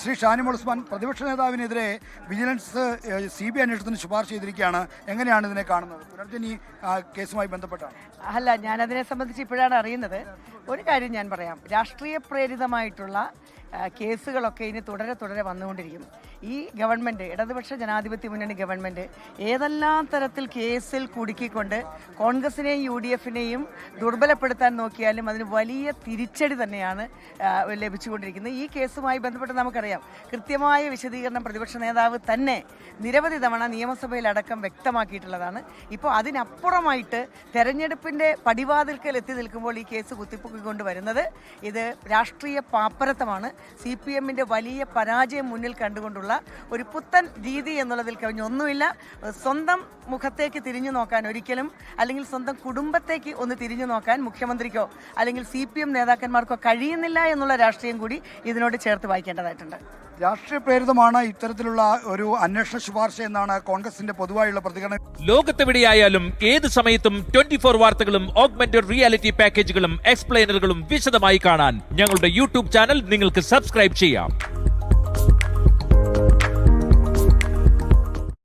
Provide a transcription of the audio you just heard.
ശ്രീ ഷാനിമോൾ ഉസ്മാൻ, പ്രതിപക്ഷ നേതാവിനെതിരെ vigilance CBI അന്വേഷണത്തിന് ശുപാർശ ചെയ്തിരിക്കുകയാണ്. എങ്ങനെയാണ് ഇതിനെ കാണുന്നത്? പുനർജനി കേസുമായി ബന്ധപ്പെട്ടാണ്. അല്ല, ഞാനതിനെ സംബന്ധിച്ച് ഇപ്പോഴാണ് അറിയുന്നത്. ഒരു കാര്യം ഞാൻ പറയാം, രാഷ്ട്രീയ പ്രേരിതമായിട്ടുള്ള കേസുകളൊക്കെ ഇനി തുടരെ വന്നുകൊണ്ടിരിക്കും. ഈ ഗവൺമെൻറ്, ഇടതുപക്ഷ ജനാധിപത്യ മുന്നണി ഗവൺമെൻറ് ഏതെല്ലാം തരത്തിൽ കേസിൽ കുടുക്കിക്കൊണ്ട് കോൺഗ്രസിനെയും UDF-നെയും ദുർബലപ്പെടുത്താൻ നോക്കിയാലും അതിന് വലിയ തിരിച്ചടി തന്നെയാണ് ലഭിച്ചുകൊണ്ടിരിക്കുന്നത്. ഈ കേസുമായി ബന്ധപ്പെട്ട് നമുക്കറിയാം, കൃത്യമായ വിശദീകരണം പ്രതിപക്ഷ നേതാവ് തന്നെ നിരവധി തവണ നിയമസഭയിലടക്കം വ്യക്തമാക്കിയിട്ടുള്ളതാണ്. ഇപ്പോൾ അതിനപ്പുറമായിട്ട് തെരഞ്ഞെടുപ്പിൻ്റെ പടിവാതിൽക്കൽ എത്തി നിൽക്കുമ്പോൾ ഈ കേസ് കുത്തിപ്പൊക്കിക്കൊണ്ട് വരുന്നത് ഇത് രാഷ്ട്രീയ പാപ്പരത്തമാണ്. CPM-ന്റെ വലിയ പരാജയം മുന്നിൽ കണ്ടുകൊണ്ടുള്ള ഒരു പുത്തൻ രീതി എന്നുള്ളതിൽ കവിഞ്ഞൊന്നുമില്ല. സ്വന്തം മുഖത്തേക്ക് തിരിഞ്ഞു നോക്കാൻ ഒരിക്കലും, അല്ലെങ്കിൽ സ്വന്തം കുടുംബത്തേക്ക് ഒന്ന് തിരിഞ്ഞു നോക്കാൻ മുഖ്യമന്ത്രിക്കോ അല്ലെങ്കിൽ CPM നേതാക്കന്മാർക്കോ കഴിയുന്നില്ല എന്നുള്ള രാഷ്ട്രീയം കൂടി ഇതിനോട് ചേർത്ത് വായിക്കേണ്ടതായിട്ടുണ്ട്. രാഷ്ട്രീയ പ്രേരിതമാണ് ഇത്തരത്തിലുള്ള ഒരു അന്വേഷണ ശുപാർശ എന്നാണ് കോൺഗ്രസിന്റെ പൊതുവായുള്ള പ്രതികരണം. ലോകത്തെവിടെയായാലും ഏത് സമയത്തും 24 വാർത്തകളും ഓഗ്മെന്റഡ് റിയാലിറ്റി പാക്കേജുകളും എക്സ്പ്ലെയിനറുകളും വിശദമായി കാണാൻ ഞങ്ങളുടെ YouTube ചാനൽ നിങ്ങൾക്ക് സബ്സ്ക്രൈബ് ചെയ്യാം.